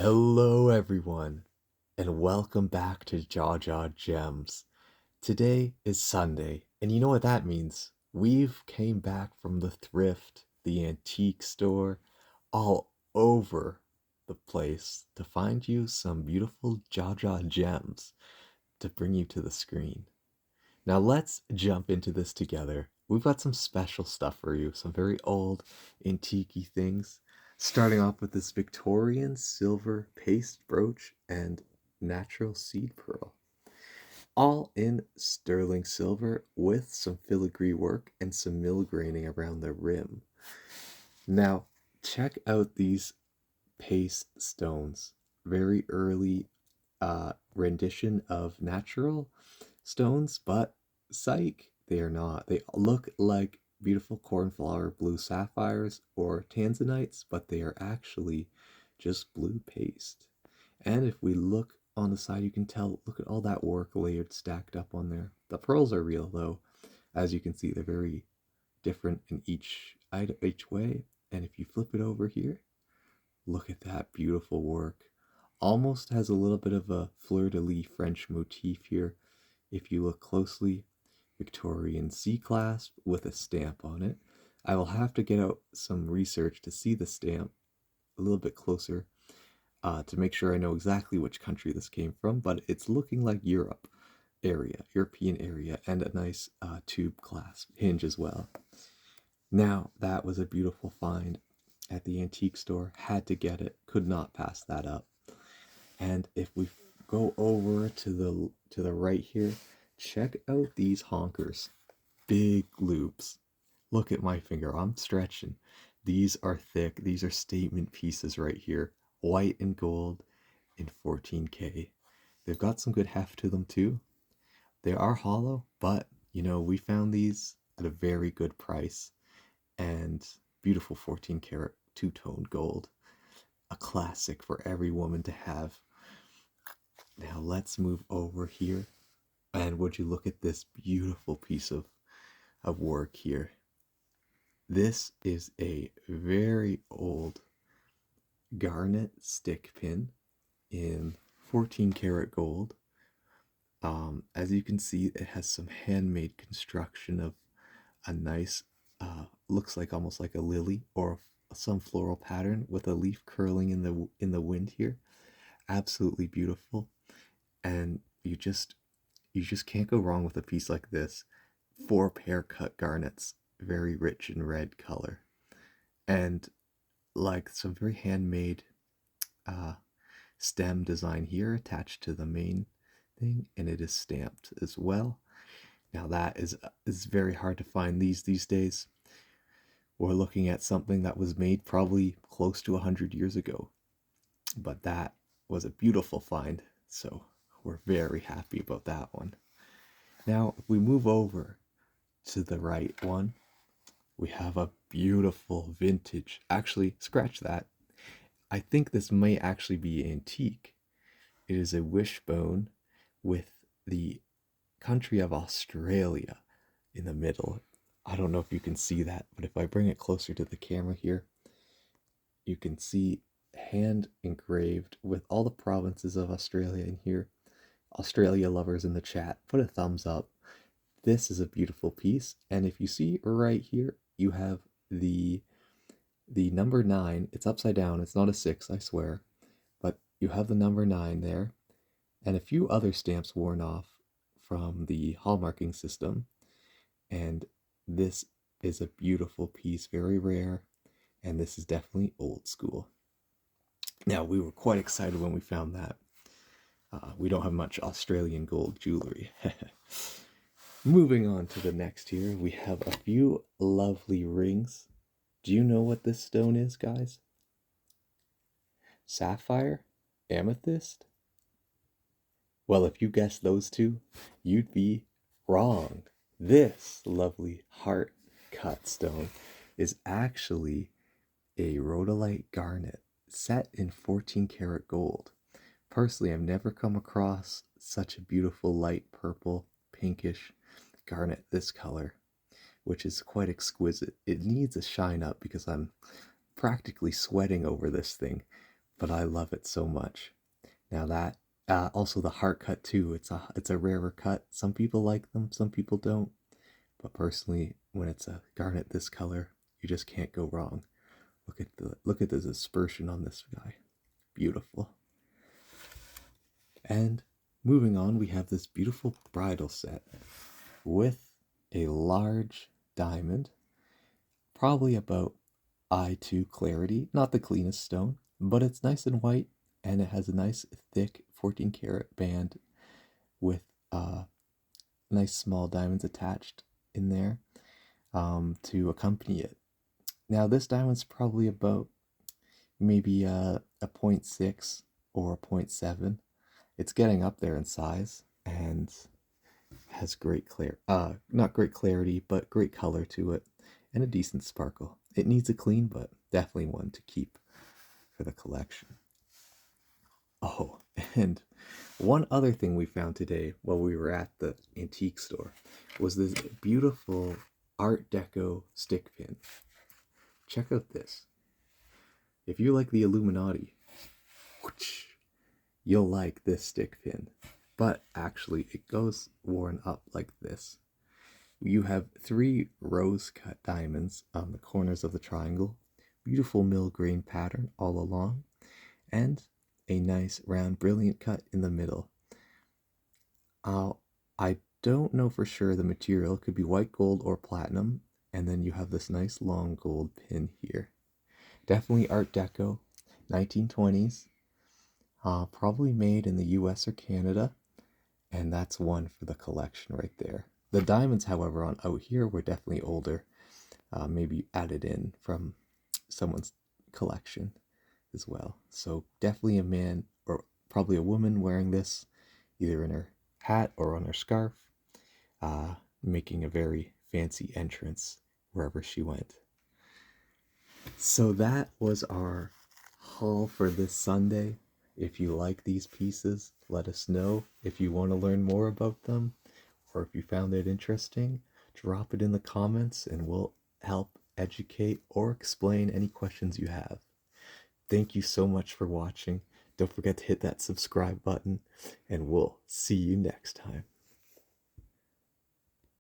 Hello, everyone, and welcome back to Jaja Gems. Today is Sunday, and you know what that means? We've came back from the thrift, the antique store, all over the place to find you some beautiful Jaja gems to bring you to the screen. Now let's jump into this together. We've got some special stuff for you, some very old, antique things. Starting off with this Victorian silver paste brooch and natural seed pearl. All in sterling silver with some filigree work and some graining around the rim. Now, check out these paste stones. Very early rendition of natural stones, but psych, they are not. They look like beautiful cornflower blue sapphires or tanzanites, but they are actually just blue paste. And if we look on the side, you can tell, look at all that work layered, stacked up on there. The pearls are real though. As you can see, they're very different in each way. And if you flip it over here, look at that beautiful work. Almost has a little bit of a fleur-de-lis French motif here. If you look closely, Victorian C clasp with a stamp on it. I will have to get out some research to see the stamp a little bit closer to make sure I know exactly which country this came from, but it's looking like European area, and a nice tube clasp hinge as well. Now, that was a beautiful find at the antique store. Had to get it, could not pass that up. And if we go over to the right here, check out these honkers. Big loops. Look at my finger, I'm stretching. These are thick, these are statement pieces right here. White and gold in 14K. They've got some good heft to them too. They are hollow, but we found these at a very good price. And beautiful 14 karat two-tone gold. A classic for every woman to have. Now let's move over here. And would you look at this beautiful piece of work here? This is a very old garnet stick pin in 14 karat gold. As you can see, it has some handmade construction of a nice, looks like almost like a lily or some floral pattern with a leaf curling in the wind here. Absolutely beautiful, and you just can't go wrong with a piece like this. 4 pair cut garnets, very rich in red color, and like some very handmade stem design here attached to the main thing, and it is stamped as well. Now that is very hard to find these days. We're looking at something that was made probably close to 100 years ago, but that was a beautiful find, so we're very happy about that one. Now, if we move over to the right one, we have a beautiful vintage. Actually, scratch that. I think this may actually be antique. It is a wishbone with the country of Australia in the middle. I don't know if you can see that, but if I bring it closer to the camera here, you can see hand engraved with all the provinces of Australia in here. Australia lovers in the chat, put a thumbs up. This is a beautiful piece, and if you see right here, you have the number 9. It's upside down. It's not a 6, I swear, but you have the number 9 there, and a few other stamps worn off from the hallmarking system. And this is a beautiful piece, very rare, and this is definitely old school. Now, we were quite excited when we found that. We don't have much Australian gold jewelry. Moving on to the next here, we have a few lovely rings. Do you know what this stone is, guys? Sapphire? Amethyst? Well, if you guessed those two, you'd be wrong. This lovely heart cut stone is actually a rhodolite garnet set in 14 karat gold. Personally, I've never come across such a beautiful light purple, pinkish garnet this color, which is quite exquisite. It needs a shine up because I'm practically sweating over this thing, but I love it so much. Now that also the heart cut too. It's a rarer cut. Some people like them, some people don't. But personally, when it's a garnet this color, you just can't go wrong. Look at the dispersion on this guy. Beautiful. And moving on, we have this beautiful bridal set with a large diamond, probably about I2 clarity, not the cleanest stone, but it's nice and white, and it has a nice thick 14 karat band with nice small diamonds attached in there to accompany it. Now this diamond's probably about maybe a 0.6 or a 0.7. It's getting up there in size and has not great clarity, but great color to it and a decent sparkle. It needs a clean, but definitely one to keep for the collection. Oh, and one other thing we found today while we were at the antique store was this beautiful Art Deco stick pin. Check out this. If you like the Illuminati, you'll like this stick pin. But actually, it goes worn up like this. You have 3 rose cut diamonds on the corners of the triangle, beautiful mill grain pattern all along, and a nice round brilliant cut in the middle. I don't know for sure the material. It could be white gold or platinum, and then you have this nice long gold pin here. Definitely Art Deco, 1920s, probably made in the US or Canada, and that's one for the collection right there. The diamonds, however, on out here were definitely older, maybe added in from someone's collection as well. So definitely a man or probably a woman wearing this either in her hat or on her scarf, making a very fancy entrance wherever she went. So that was our haul for this Sunday. If you like these pieces, let us know. If you want to learn more about them, or if you found it interesting, drop it in the comments and we'll help educate or explain any questions you have. Thank you so much for watching. Don't forget to hit that subscribe button, and we'll see you next time.